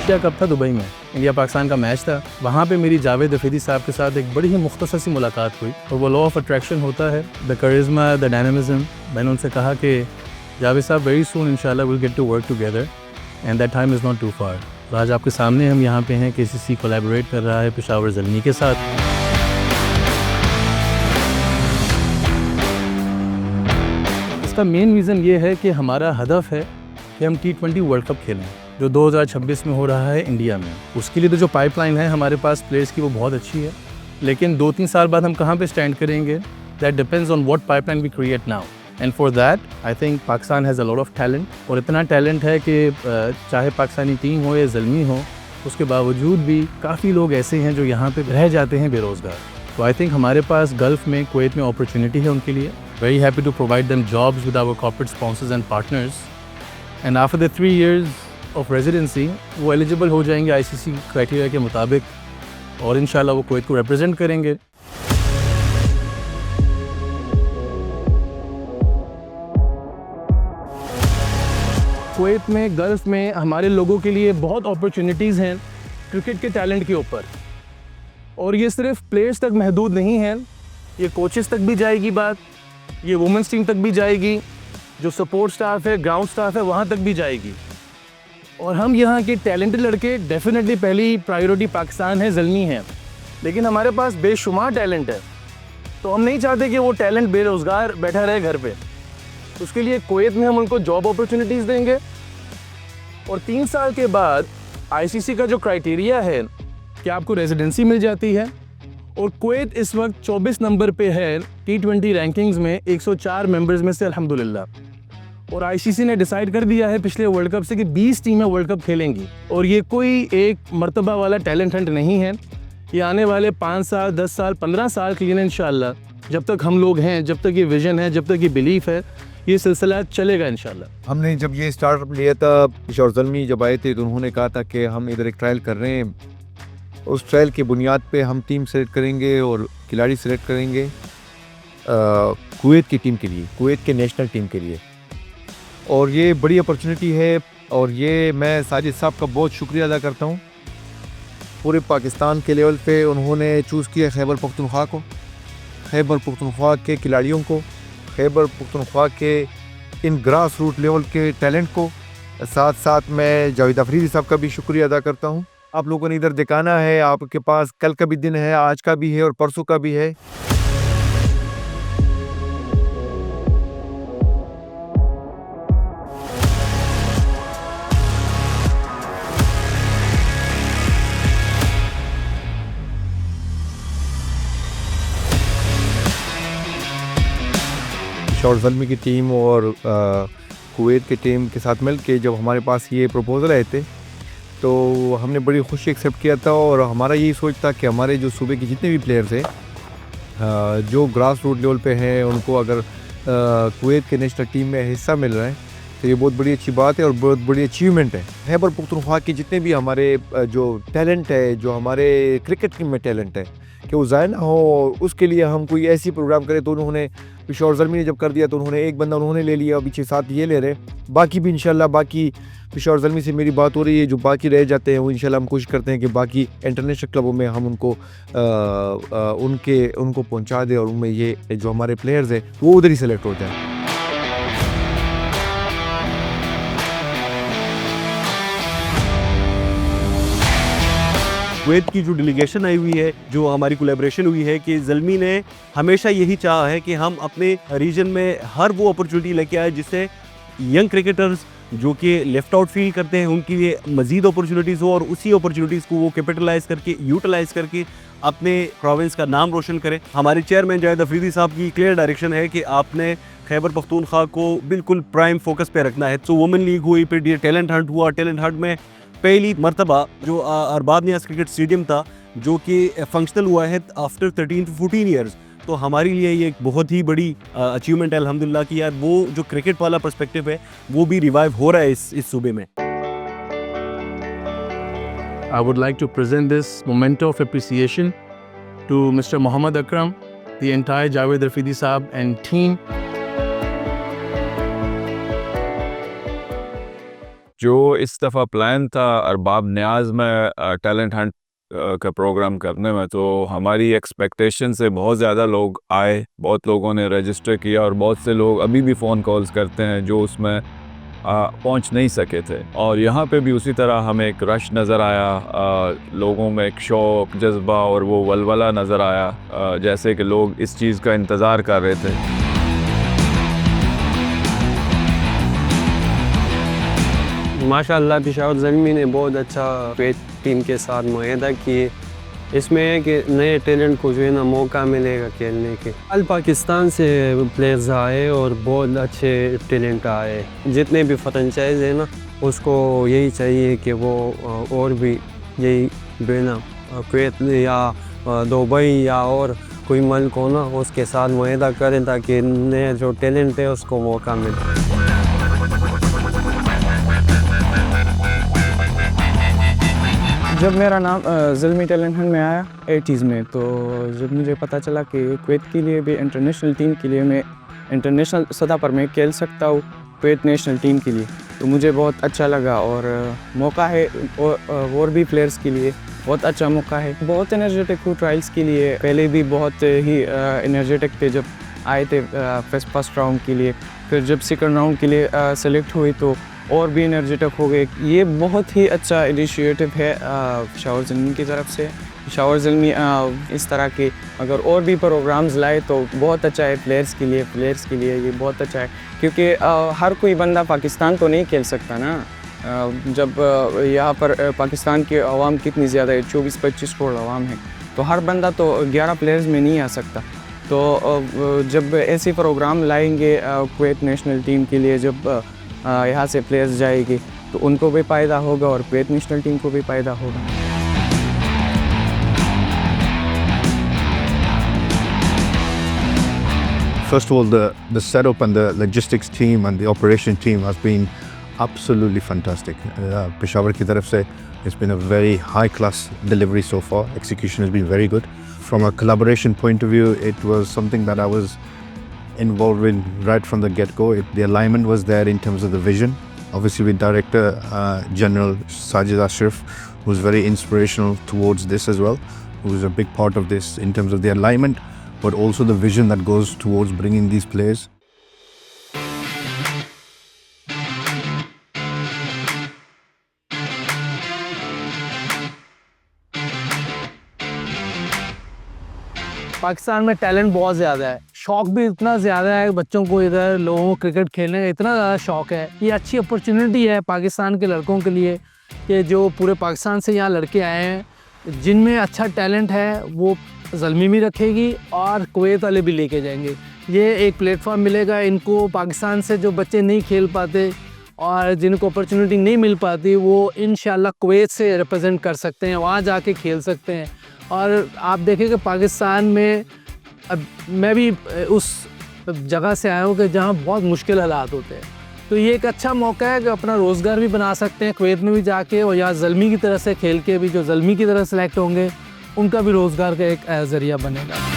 Asia cup था Dubai में, India Pakistan का मैच था। वहाँ पे मेरी जावेद अफरीदी साहब के साथ एक बड़ी ही मुख्तसर सी मुलाकात हुई और वो लॉ ऑफ अट्रैक्शन होता है, द करिश्मा, द डायनामिज्म। मैंने उनसे कहा कि जावेद साहब वेरी सून इंशाल्लाह will get to work together and that time is not too far. और आज आपके सामने हम यहाँ पे हैं, KCC कोलैबोरेट कर रहा है पेशावर ज़ल्मी के साथ। इसका मेन रीज़न ये है कि हमारा हदफ है कि हम T20 वर्ल्ड कप खेलें जो 2026 में हो रहा है इंडिया में। उसके लिए तो जो पाइपलाइन है हमारे पास प्लेयर्स की वो बहुत अच्छी है, लेकिन 2-3 साल बाद हम कहाँ पे स्टैंड करेंगे, that depends on what pipeline we create now. And for that I think Pakistan has a lot of talent, और इतना टैलेंट है कि चाहे पाकिस्तानी टीम हो या ज़ल्मी हो, उसके बावजूद भी काफ़ी लोग ऐसे हैं जो यहाँ पे रह जाते हैं बेरोज़गार। तो आई थिंक हमारे पास गल्फ़ में, कुवैत में अपॉर्चुनिटी है उनके लिए। Very happy to provide them jobs with our corporate sponsors and partners, and after the 3 years of residency वो एलिजिबल हो जाएंगे ICC क्राइटेरिया के मुताबिक, और इंशाल्लाह वो कुवैत को रिप्रेजेंट करेंगे। कुवैत में, गल्फ़ में हमारे लोगों के लिए बहुत अपॉर्चुनिटीज़ हैं क्रिकेट के टैलेंट के ऊपर, और ये सिर्फ प्लेयर्स तक महदूद नहीं है, ये कोचेस तक भी जाएगी बात, ये वुमेंस टीम तक भी जाएगी, जो सपोर्ट स्टाफ है, ग्राउंड स्टाफ है, वहाँ तक भी जाएगी। और हम यहाँ के टैलेंटेड लड़के, डेफिनेटली पहली प्रायोरिटी पाकिस्तान है, ज़ल्मी है, लेकिन हमारे पास बेशुमार टैलेंट है। तो हम नहीं चाहते कि वो टैलेंट बेरोज़गार बैठा रहे घर पे। उसके लिए कुवैत में हम उनको जॉब अपॉर्चुनिटीज़ देंगे, और 3 साल के बाद ICC का जो क्राइटेरिया है कि आपको रेजिडेंसी मिल जाती है, और कुवैत इस वक्त 24 नंबर पे है T20 रैंकिंग्स में 104 मेंबर्स में से अल्हम्दुलिल्लाह। और ICC ने डिसाइड कर दिया है पिछले वर्ल्ड कप से कि 20 टीमें वर्ल्ड कप खेलेंगी, और ये कोई एक मर्तबा वाला टैलेंट हंट नहीं है। ये आने वाले 5 साल, 10 साल, 15 साल के लिए इंशाल्लाह, जब तक हम लोग हैं, जब तक ये विजन है, जब तक ये बिलीफ है, ये सिलसिला चलेगा इंशाल्लाह। हमने जब ये स्टार्टअप लिया था, पेशावर ज़ल्मी जब आए थे तो उन्होंने कहा था कि हम इधर एक ट्रायल कर रहे हैं, उस ट्रायल की बुनियाद पे हम टीम सेलेक्ट करेंगे और खिलाड़ी सेलेक्ट करेंगे कुवैत की टीम के लिए, कुवैत के नेशनल टीम के लिए। और ये बड़ी अपॉर्चुनिटी है, और ये मैं साजिद साहब का बहुत शुक्रिया अदा करता हूँ। पूरे पाकिस्तान के लेवल पे उन्होंने चूज़ किया खैबर पख्तूनख्वा को, खैबर पख्तूनख्वा के खिलाड़ियों को, खैबर पख्तूनख्वा के इन ग्रास रूट लेवल के टैलेंट को। साथ साथ मैं जावेद अफरीदी साहब का भी शुक्रिया अदा करता हूँ। आप लोगों ने इधर दिखाना है, आपके पास कल का भी दिन है, आज का भी है और परसों का भी है। पेशावर ज़ल्मी की टीम और कुवैत की टीम के साथ मिल के जब हमारे पास ये प्रपोज़ल आए थे तो हमने बड़ी खुशी एक्सेप्ट किया था। और हमारा यही सोच था कि हमारे जो सूबे के जितने भी प्लेयर्स हैं जो ग्रास रूट लेवल पे हैं, उनको अगर कुवैत के नेशनल टीम में हिस्सा मिल रहा है तो ये बहुत बड़ी अच्छी बात है और बहुत बड़ी अचीवमेंट है। खैबर पख्तूनख्वा के जितने भी हमारे जो टैलेंट है, जो हमारे क्रिकेट टीम में टैलेंट है, कि वो ज़ाया ना हो, उसके लिए हम कोई ऐसी प्रोग्राम करें। तो उन्होंने पेशावर ज़ल्मी ने जब कर दिया तो उन्होंने एक बंदा उन्होंने ले लिया, अभी 6-7 ये ले रहे, बाकी भी इंशाल्लाह, बाकी पेशावर ज़ल्मी से मेरी बात हो रही है, जो बाकी रह जाते हैं वो इंशाल्लाह हम कोशिश करते हैं कि बाकी इंटरनेशनल क्लबों में हम उनको उनको पहुंचा दें, और उनमें ये जो हमारे प्लेयर्स हैं वो उधर ही सेलेक्ट हो जाए। कुवैत की जो डेलीगेशन आई हुई है, जो हमारी कोलैबोरेशन हुई है, कि ज़ल्मी ने हमेशा यही चाहा है कि हम अपने रीजन में हर वो अपॉर्चुनिटी लेके आए जिससे यंग क्रिकेटर्स जो कि लेफ़्ट आउट फील करते हैं उनके लिए मज़ीद अपॉर्चुनिटीज़ हो, और उसी अपॉर्चुनिटीज़ को वो कैपिटलाइज़ करके, यूटिलाइज़ करके अपने प्रोविंस का नाम रोशन करें। हमारे चेयरमैन जावेद अफरीदी साहब की क्लियर डायरेक्शन है कि आपने खैबर पख्तूनख्वा को बिल्कुल प्राइम फोकस पे रखना है। तो वुमेन लीग हुई, फिर टैलेंट हंट हुआ, टैलेंट हंट में पहली मरतबा जो अरबाब नियाज़ क्रिकेट स्टेडियम था जो कि फंक्शनल हुआ है आफ्टर 13 to 14 ईयर्स, तो हमारे लिए ये एक बहुत ही बड़ी अचीवमेंट है अल्हम्दुलिल्लाह कि यार वो जो क्रिकेट वाला पर्सपेक्टिव है वो भी रिवाइव हो रहा है इस सूबे में। I would like to present this memento of appreciation to Mr. Mohammad Akram, the entire Javed Rafidi Saab and team. जो इस दफ़ा प्लान था अरबाब न्याज़ में टैलेंट हंट का प्रोग्राम करने में, तो हमारी एक्सपेक्टेशन से बहुत ज़्यादा लोग आए, बहुत लोगों ने रजिस्टर किया और बहुत से लोग अभी भी फ़ोन कॉल्स करते हैं जो उसमें पहुंच नहीं सके थे। और यहाँ पे भी उसी तरह हमें एक रश नज़र आया, लोगों में एक शौक़, जज्बा और वो वलवला नज़र आया, जैसे कि लोग इस चीज़ का इंतज़ार कर रहे थे। माशाअल्लाह पेशावर ज़ल्मी ने बहुत अच्छा कुवैत टीम के साथ मुआहदा किए। इसमें है कि नए टैलेंट को जो है ना मौका मिलेगा खेलने के। अल पाकिस्तान से प्लेयर्स आए और बहुत अच्छे टैलेंट आए। जितने भी फ्रेंचाइज है ना उसको यही चाहिए कि वो और भी यही जो है ना कुवैत या दुबई या और कोई मुल्क हो ना उसके साथ मुआहदा करें ताकि नए जो टैलेंट है उसको मौका मिले। जब मेरा नाम ज़ल्मी टैलेंट हंट में आया 80s में, तो जब मुझे पता चला कि कुवैत के लिए भी इंटरनेशनल टीम के लिए मैं इंटरनेशनल सतह पर मैं खेल सकता हूँ कुवैत नेशनल टीम के लिए, तो मुझे बहुत अच्छा लगा। और मौका है और भी प्लेयर्स के लिए बहुत अच्छा मौका है। बहुत एनर्जेटिक हूँ ट्रायल्स के लिए, पहले भी बहुत ही एनर्जेटिक थे जब आए थे फर्स्ट राउंड के लिए, फिर जब सेकंड राउंड के लिए सेलेक्ट हुई तो और भी एनर्जेटिक हो गए। ये बहुत ही अच्छा इनिशिएटिव है पेशावर ज़ल्मी की तरफ से। पेशावर ज़ल्मी इस तरह के अगर और भी प्रोग्राम्स लाए तो बहुत अच्छा है प्लेयर्स के लिए ये बहुत अच्छा है, क्योंकि हर कोई बंदा पाकिस्तान तो नहीं खेल सकता ना। जब यहाँ पर पाकिस्तान की आवाम कितनी ज़्यादा है, 24-25 करोड़ आवाम है, तो हर बंदा तो 11 प्लेयर्स में नहीं आ सकता। तो जब ऐसे प्रोग्राम लाएंगे कुवैत नेशनल टीम के लिए, जब यहाँ से प्लेयर्स जाएंगे तो उनको भी फ़ायदा होगा और कुवैत नेशनल टीम को भी फ़ायदा होगा। First of all, the setup and the logistics team and the operation team has been absolutely fantastic. Peshawar ki taraf se, it's been a very high class delivery so far. Execution has been very good. From a collaboration point of view, it was something that I was involved in right from the get-go. The alignment was there in terms of the vision. Obviously with Director General Sajid Ashraf, who's very inspirational towards this as well, who's a big part of this in terms of the alignment, but also the vision that goes towards bringing these players. Pakistan में talent बहुत ज़्यादा है, शौक़ भी इतना ज़्यादा है, बच्चों को इधर लोगों को क्रिकेट खेलने का इतना ज़्यादा शौक़ है। ये अच्छी अपॉर्चुनिटी है पाकिस्तान के लड़कों के लिए कि जो पूरे पाकिस्तान से यहाँ लड़के आए हैं, जिनमें अच्छा टैलेंट है वो ज़ल्मी भी रखेगी और कुवैत वाले भी लेके जाएंगे। ये एक प्लेटफॉर्म मिलेगा इनको, पाकिस्तान से जो बच्चे नहीं खेल पाते और जिनको अपॉर्चुनिटी नहीं मिल पाती वो इंशाल्लाह कुवैत से रिप्रेजेंट कर सकते हैं, वहाँ जाके खेल सकते हैं। और आप देखें कि पाकिस्तान में अब मैं भी उस जगह से आया हूँ कि जहाँ बहुत मुश्किल हालात होते हैं, तो ये एक अच्छा मौका है कि अपना रोज़गार भी बना सकते हैं कुवैत में भी जाके, और यहाँ ज़ल्मी की तरह से खेल के भी जो ज़ल्मी की तरह सेलेक्ट होंगे उनका भी रोज़गार का एक ज़रिया बनेगा।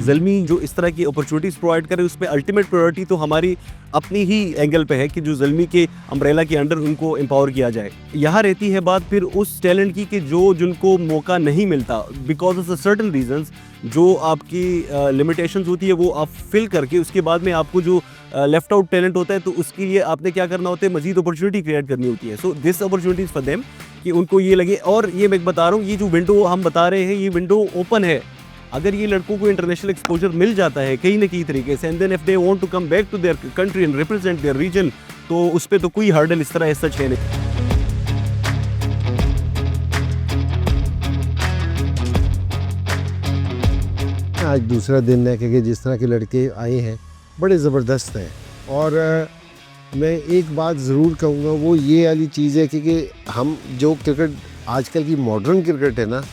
ज़ल्मी जो इस तरह की अपॉर्चुनिटीज़ प्रोवाइड करे उस पर अल्टीमेट प्रायोरिटी तो हमारी अपनी ही एंगल पे है कि जो ज़ल्मी के अम्ब्रेला के अंडर उनको एम्पावर किया जाए। यहाँ रहती है बात फिर उस टैलेंट की कि जो जिनको मौका नहीं मिलता बिकॉज ऑफ सर्टन रीजंस, जो आपकी लिमिटेशंस होती है वो आप फिल करके उसके बाद में आपको जो लेफ्ट आउट टैलेंट होता है तो उसके लिए आपने क्या करना होता है, मजीद अपॉर्चुनिटी क्रिएट करनी होती है। So this opportunities for them कि उनको ये लगे। और ये मैं बता रहा हूँ, ये जो विंडो हम बता रहे हैं ये विंडो ओपन है। अगर ये लड़कों को इंटरनेशनल एक्सपोजर मिल जाता है कहीं ना कहीं तरीके से, and then if they want to come back to their country and represent their region, तो उस पर तो कोई हर्डल इस तरह सच है नहीं। आज दूसरा दिन है क्योंकि जिस तरह के लड़के आए हैं बड़े ज़बरदस्त हैं। और मैं एक बात ज़रूर कहूँगा, वो ये वाली चीज़ है कि हम जो क्रिकेट आजकल की मॉडर्न क्रिकेट है ना,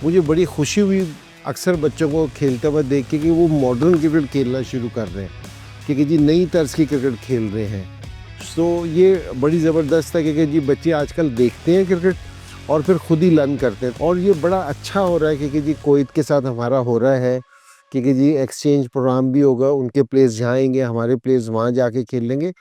मुझे बड़ी खुशी हुई अक्सर बच्चों को खेलते हुए देख के कि वो मॉडर्न क्रिकेट खेलना शुरू कर रहे हैं, क्योंकि जी नई तर्ज की क्रिकेट खेल रहे हैं। सो ये बड़ी ज़बरदस्त है क्योंकि जी बच्चे आजकल देखते हैं क्रिकेट और फिर खुद ही लर्न करते हैं। और ये बड़ा अच्छा हो रहा है क्योंकि जी कुवैत के साथ हमारा हो रहा है क्योंकि जी एक्सचेंज प्रोग्राम भी होगा, उनके प्लेयर्स यहाँ आएंगे, हमारे प्लेयर्स वहाँ जाके खेल लेंगे।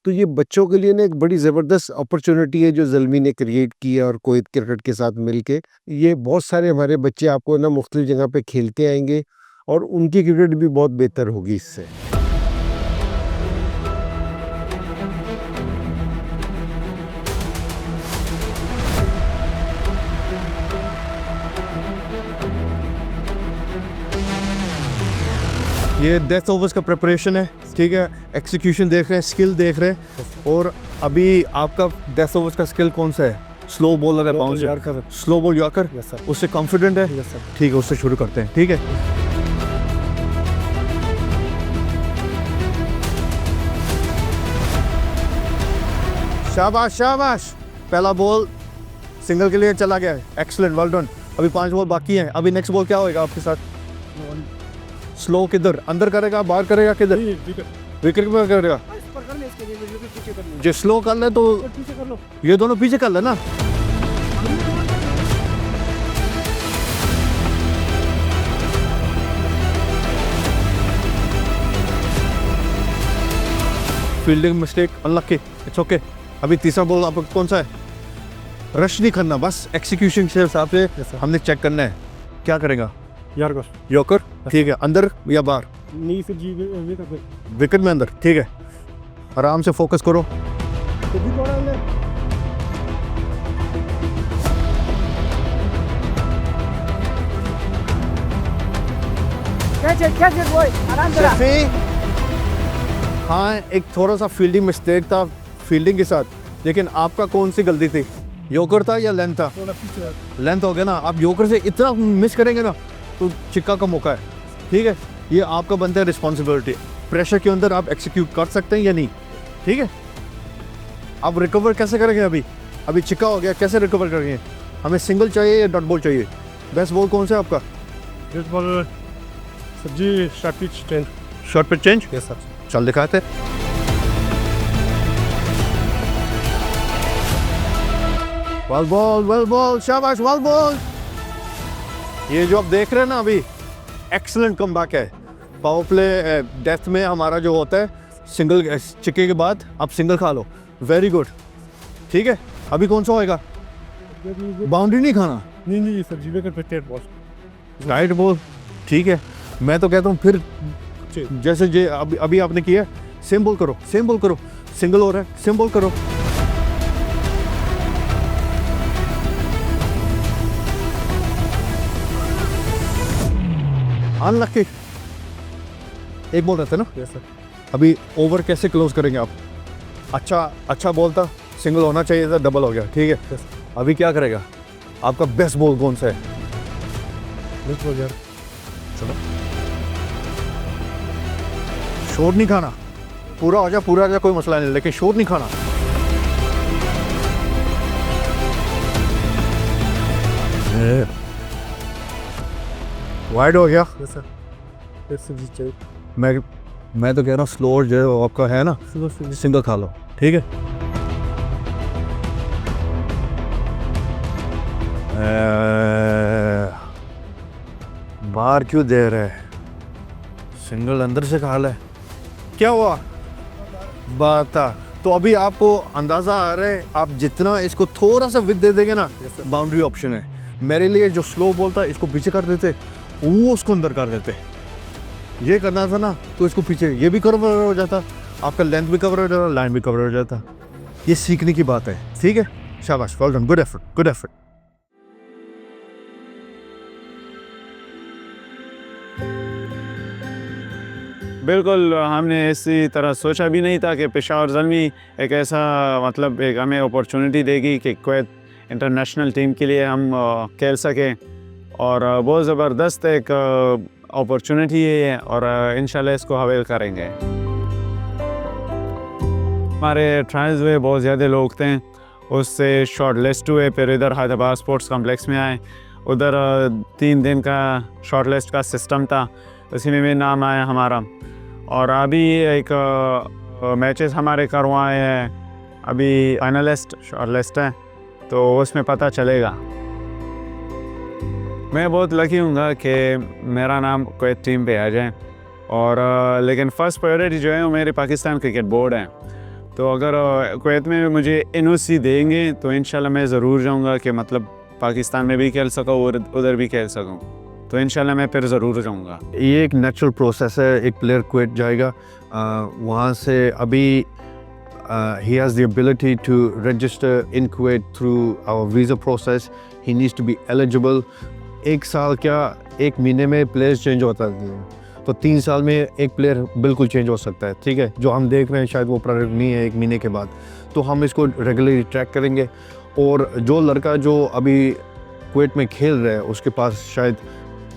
तो ये बच्चों के लिए ना एक बड़ी ज़बरदस्त अपॉर्चुनिटी है जो ज़ल्मी ने क्रिएट की है और कुवैत क्रिकेट के साथ मिलके ये बहुत सारे हमारे बच्चे आपको ना मुख्तलिफ जगह पे खेलते आएंगे और उनकी क्रिकेट भी बहुत बेहतर होगी इससे। ये डेथ ओवर्स का प्रिपरेशन है, ठीक है। एक्सिक्यूशन देख रहे हैं, स्किल देख रहे हैं। और अभी आपका डेथ ओवर्स का स्किल कौन सा है? स्लो बॉलर है, बाउंसर, स्लो बॉल यॉर्कर, उससे कॉन्फिडेंट है? ठीक है, उससे शुरू करते हैं, ठीक है। शाबाश शाबाश, पहला बॉल सिंगल के लिए चला गया है, एक्सीलेंट, वेल डन। अभी 5 बॉल बाकी हैं। अभी नेक्स्ट बॉल क्या होएगा आपके साथ? स्लो किधर, अंदर करेगा, बाहर करेगा, किधर? विकेट में करेगा। जो स्लो कर ले तो ये दोनों पीछे कर लेना। Fielding mistake, unlucky, it's okay. अभी तीसरा बॉल आपको कौन सा है? रश नहीं करना, बस एक्सिक्यूशन के हिसाब से हमने चेक करना है। क्या करेगा? यॉर्कर, ठीक है। अंदर या बाहर? विकेट में अंदर, ठीक है। आराम से फोकस करो। हाँ, एक थोड़ा सा फील्डिंग मिस्टेक था फील्डिंग के साथ, लेकिन आपका कौन सी गलती थी? यॉर्कर था या लेंथ था? लेंथ हो गया ना। आप यॉर्कर से इतना मिस करेंगे ना तो चिक्का का मौका है, ठीक है। ये आपका बनता है रिस्पॉन्सिबिलिटी। प्रेशर के अंदर आप एक्सिक्यूट कर सकते हैं या नहीं, ठीक है। आप रिकवर कैसे करेंगे? अभी चिक्का हो गया, कैसे रिकवर करेंगे? हमें सिंगल चाहिए या डॉट बॉल चाहिए? बेस्ट बॉल कौन सा है आपका? बेस्ट बॉल जी, short pitch change. Short pitch change, yes sir. चल दिखाते। वेल बॉल, शाबाश, वेल बॉल। ये जो आप देख रहे हैं ना अभी, एक्सीलेंट कमबैक है। पावर प्ले डेथ में हमारा जो होता है सिंगल चिक्के के बाद आप सिंगल खा लो, वेरी गुड, ठीक है। अभी कौन सा होएगा? बाउंड्री नहीं खाना? नहीं सर जी, विकेट पे टेट बॉल, राइट बॉल, ठीक है। मैं तो कहता हूँ फिर जैसे जे अभी आपने किया, सेम बॉल करो, सेम बॉल करो। सिंगल हो रहा है, सेम बॉल करो। अनलकी, एक बॉल रहता है ना? Yes sir. अभी ओवर कैसे क्लोज करेंगे आप? अच्छा बॉल था, सिंगल होना चाहिए था, डबल हो गया, ठीक है। यस। अभी क्या करेगा? आपका बेस्ट बॉल कौन सा है? बेस्ट बॉल यार, चलो, शॉट नहीं खाना। पूरा हो जाए, कोई मसला नहीं, लेकिन शॉट नहीं खाना। वाइड हो गया। Yes sir. यस सर जी चाहिए। मैं तो कह रहा हूँ स्लोअर जो आपका है ना, सिंगल खा लो, ठीक है। बाहर क्यों दे रहे? सिंगल अंदर से खा ले। क्या हुआ? बात था। तो अभी आपको अंदाज़ा आ रहा है, आप जितना इसको थोड़ा सा विद दे देंगे ना, बाउंड्री ऑप्शन है। मेरे लिए जो स्लो बॉल था इसको पीछे कर देते, वो उसको अंदर कर देते। ये करना था ना तो इसको पीछे, ये भी कवर हो जाता, आपका लेंथ भी कवर हो जाता, लाइन भी कवर हो जाता। ये सीखने की बात है, ठीक है। शाबाश, well done, good effort, good effort. बिल्कुल, हमने इसी तरह सोचा भी नहीं था कि पेशावर ज़ल्मी एक ऐसा मतलब एक हमें अपॉर्चुनिटी देगी कि कुवैत इंटरनेशनल टीम के लिए हम खेल सकें। और बहुत ज़बरदस्त एक अपॉर्चुनिटी है और इंशाल्लाह इसको हवेल करेंगे। हमारे ट्रायल्स में बहुत ज़्यादा लोग थे, उससे शॉर्ट लिस्ट हुए, फिर इधर हैदराबाद स्पोर्ट्स कॉम्प्लेक्स में आए। उधर 3 दिन का शॉर्ट लिस्ट का सिस्टम था, उसी में भी नाम आया हमारा। और अभी एक मैचेस हमारे करवाए हैं, अभी फाइनलिस्ट शॉर्ट लिस्ट है, तो उसमें पता चलेगा। मैं बहुत लकी हूँगा कि मेरा नाम कुवैत टीम पे आ जाए और लेकिन फ़र्स्ट प्रायोरिटी जो है वो मेरे पाकिस्तान क्रिकेट बोर्ड है। तो अगर कुवैत में मुझे NOC देंगे तो इंशाल्लाह मैं ज़रूर जाऊँगा कि मतलब पाकिस्तान में भी खेल सकूँ और उधर भी खेल सकूँ, तो इंशाल्लाह मैं फिर ज़रूर जाऊँगा। ये एक नेचुरल प्रोसेस है, एक प्लेयर कुवैत जाएगा, वहाँ से अभी he has the ability to register in Kuwait through our visa process. He needs to be eligible. एक साल क्या, एक महीने में प्लेयर्स चेंज होता है, तो 3 साल में एक प्लेयर बिल्कुल चेंज हो सकता है। ठीक है, जो हम देख रहे हैं शायद वो प्रोडक्ट नहीं है 1 महीने के बाद, तो हम इसको रेगुलरली ट्रैक करेंगे। और जो लड़का जो अभी कुवैत में खेल रहा है उसके पास शायद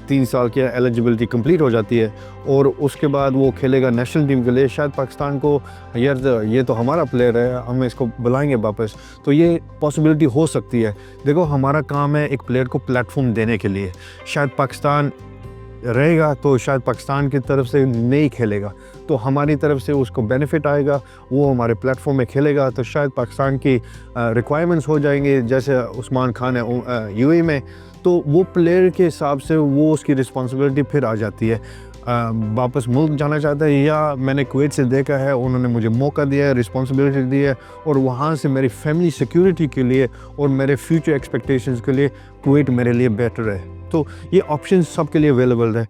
3 साल की एलिजिबिलिटी कंप्लीट हो जाती है और उसके बाद वो खेलेगा नेशनल टीम के लिए, शायद पाकिस्तान को यार ये तो हमारा प्लेयर है, हम इसको बुलाएंगे वापस, तो ये पॉसिबिलिटी हो सकती है। देखो, हमारा काम है एक प्लेयर को प्लेटफॉर्म देने के लिए। शायद पाकिस्तान रहेगा तो शायद पाकिस्तान की तरफ से नहीं खेलेगा, तो हमारी तरफ से उसको बेनिफिट आएगा, वो हमारे प्लेटफॉर्म में खेलेगा, तो शायद पाकिस्तान की रिक्वायरमेंट्स हो जाएंगे। जैसे उस्मान खान है UAE में, तो वो प्लेयर के हिसाब से वो उसकी रिस्पॉन्सिबिलिटी फिर आ जाती है, वापस मुल्क जाना चाहता है, या मैंने कुवैत से देखा है उन्होंने मुझे मौका दिया है, रिस्पॉन्सिबिलिटी दी है, और वहाँ से मेरी फैमिली सिक्योरिटी के लिए और मेरे फ्यूचर एक्सपेक्टेशंस के लिए कुवैत मेरे लिए बेटर है। तो ये ऑप्शन सबके लिए अवेलेबल है।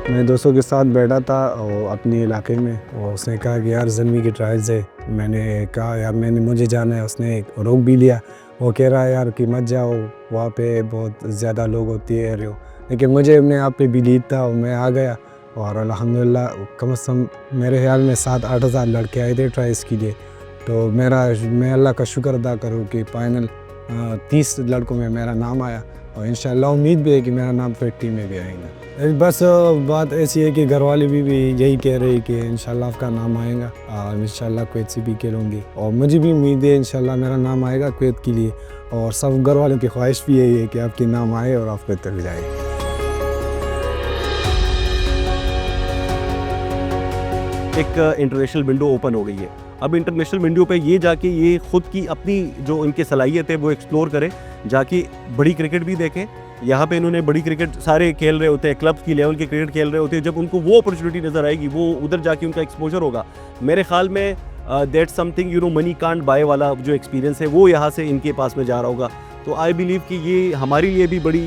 मैं दोस्तों के साथ बैठा था और अपने इलाके में, और उसने कहा कि यार ज़ल्मी की ट्रायल्स है। मैंने कहा यार मुझे जाना है। उसने रोक भी लिया, वो कह रहा है यार कि मत जाओ, वहाँ पे बहुत ज़्यादा लोग होती है रो, लेकिन मुझे अपने आप पे बिलीव था और मैं आ गया। और अल्हम्दुलिल्लाह कम से कम मेरे ख्याल में 7-8 हज़ार लड़के आए थे ट्रायल्स के लिए। तो मैं अल्लाह का शुक्र अदा करूँ कि फाइनल 30 लड़कों में मेरा नाम आया, और इंशाल्लाह उम्मीद भी है कि मेरा नाम फिर टीम में भी आएगा। बस बात ऐसी है कि घर वाले भी यही कह रहे हैं कि इंशाल्लाह आपका नाम आएगा, और इंशाल्लाह कुवैत से भी खेलूँगी, और मुझे भी उम्मीद है इंशाल्लाह मेरा नाम आएगा कुवैत के लिए, और सब घर वालों की ख्वाहिश भी यही है कि आपके नाम आए और आप कुवैत तक जाए। एक इंटरनेशनल विंडो ओपन हो गई है। अब इंटरनेशनल विंडो पे ये जाके ये खुद की अपनी जो इनकी सलाहियत है वो एक्सप्लोर करें, जाके बड़ी क्रिकेट भी देखें। यहाँ पे इन्होंने बड़ी क्रिकेट सारे खेल रहे होते हैं, क्लब्स की लेवल के क्रिकेट खेल रहे होते हैं। जब उनको वो अपॉर्चुनिटी नज़र आएगी, वो उधर जाके उनका एक्सपोजर होगा। मेरे ख्याल में that something money can't buy वाला जो एक्सपीरियंस है वो यहाँ से इनके पास में जा रहा होगा। तो आई बिलीव कि ये हमारे लिए भी बड़ी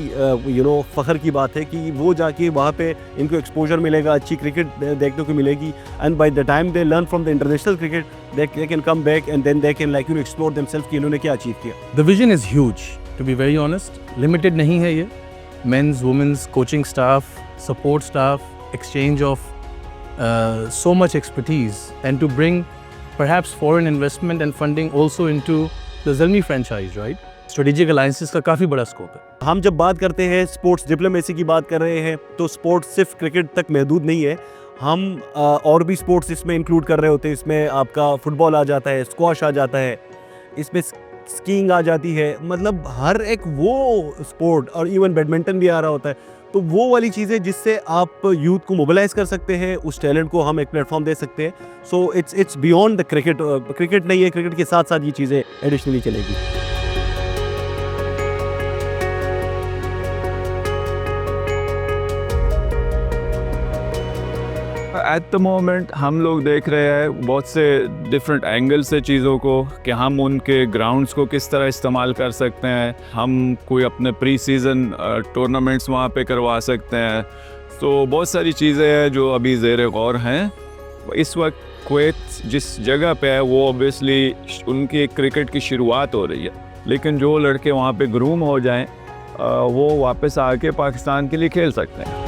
फ़ख्र की बात है कि वो जाके वहाँ पे इनको एक्सपोजर मिलेगा, अच्छी क्रिकेट देखने को मिलेगी, and by the time they learn from the international cricket they can come back and then they can explore themselves कि इन्होंने क्या अचीव किया। The vision is huge, to be very honest. Limited नहीं है ये, men's women's coaching staff, support staff, exchange of so much expertise, and to bring perhaps foreign investment and funding also into the Zalmi franchise, right? Strategic alliances का काफ़ी बड़ा scope है। हम जब बात करते हैं स्पोर्ट्स डिप्लोमेसी की बात कर रहे हैं, तो स्पोर्ट्स सिर्फ क्रिकेट तक महदूद नहीं है। हम और भी स्पोर्ट्स इसमें इंक्लूड कर रहे होते हैं। इसमें आपका फुटबॉल आ जाता है, स्क्वॉश आ जाता है, इसमें स्कीइंग आ जाती है, मतलब हर एक वो स्पोर्ट, और इवन बैडमिंटन भी आ रहा होता है। तो वो वाली चीज़ें जिससे आप यूथ को मोबिलाइज कर सकते हैं, उस टैलेंट को हम एक प्लेटफॉर्म दे सकते हैं। So it's beyond the cricket. Cricket नहीं है, क्रिकेट के साथ साथ ये चीज़ें एडिशनली चलेगी। एट द मोमेंट हम लोग देख रहे हैं बहुत से डिफरेंट एंगल से चीज़ों को, कि हम उनके ग्राउंड्स को किस तरह इस्तेमाल कर सकते हैं। हम कोई अपने प्री सीज़न टूर्नामेंट्स वहाँ पे करवा सकते हैं। तो बहुत सारी चीज़ें हैं जो अभी ज़ेर गौर हैं। इस वक्त कुवैत जिस जगह पे है वो ऑब्वियसली उनकी क्रिकेट की शुरुआत हो रही है, लेकिन जो लड़के वहाँ पे ग्रूम हो जाएं वो वापस आके पाकिस्तान के लिए खेल सकते हैं।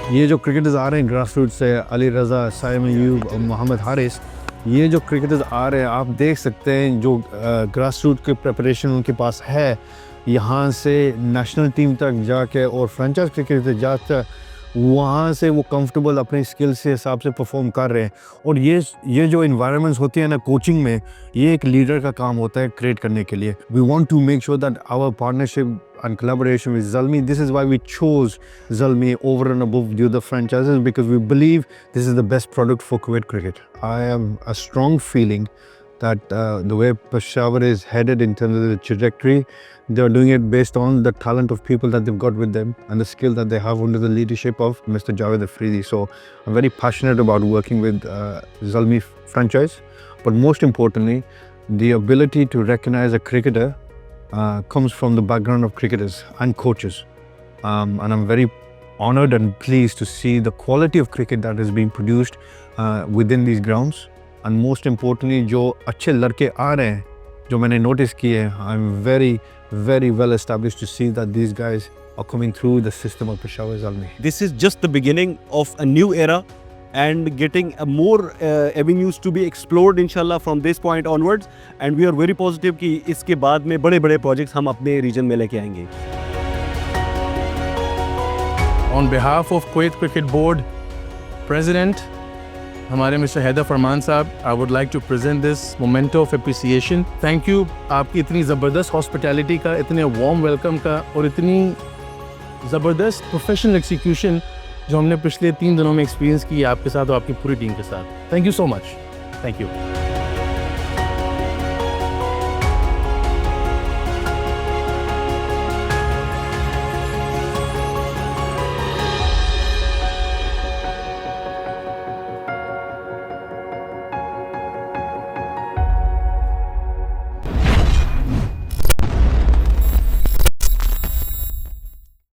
ये जो क्रिकेटर्स आ रहे हैं ग्रास रूट से, अली रज़ा, साइम अयूब और मोहम्मद हारिस, ये जो क्रिकेटर्स आ रहे हैं आप देख सकते हैं जो ग्रास रूट की प्रिपरेशन उनके पास है, यहाँ से नेशनल टीम तक जाके और फ्रेंचाइज क्रिकेट तक जाकर वहाँ से वो कंफर्टेबल अपने स्किल्स के हिसाब से परफॉर्म कर रहे हैं। और ये जो इन्वायरमेंट्स होती है ना कोचिंग में, ये एक लीडर का काम होता है क्रिएट करने के लिए। We want to make sure that our partnership and collaboration with Zalmi, this is why we chose Zalmi over and above the other franchises, because we believe this is the best product for Kuwait cricket. I am a strong feeling that the way Peshawar is headed in terms of the trajectory, they are doing it based on the talent of people that they've got with them and the skill that they have under the leadership of Mr. Javed Afridi. So I'm very passionate about working with Zalmi franchise, but most importantly, the ability to recognize a cricketer comes from the background of cricketers and coaches, and I'm very honored and pleased to see the quality of cricket that is being produced within these grounds. And most importantly, जो अच्छे लड़के आ रहे हैं, जो मैंने notice किए हैं, I'm very well established to see that these guys are coming through the system of Peshawar Zalmi. This is just the beginning of a new era and getting more avenues to be explored inshallah from this point onwards, and we are very positive कि इसके बाद में बड़े projects हम अपने region में लेके आएंगे। On behalf of Kuwait Cricket Board President हमारे Mr. हैदर फरमान साहब, I would like to present this memento of appreciation. Thank you आपकी इतनी ज़बरदस्त hospitality का, इतने warm welcome का और इतनी ज़बरदस्त professional execution जो हमने पिछले 3 दिनों में एक्सपीरियंस की आपके साथ और आपकी पूरी टीम के साथ। Thank you so much. Thank you.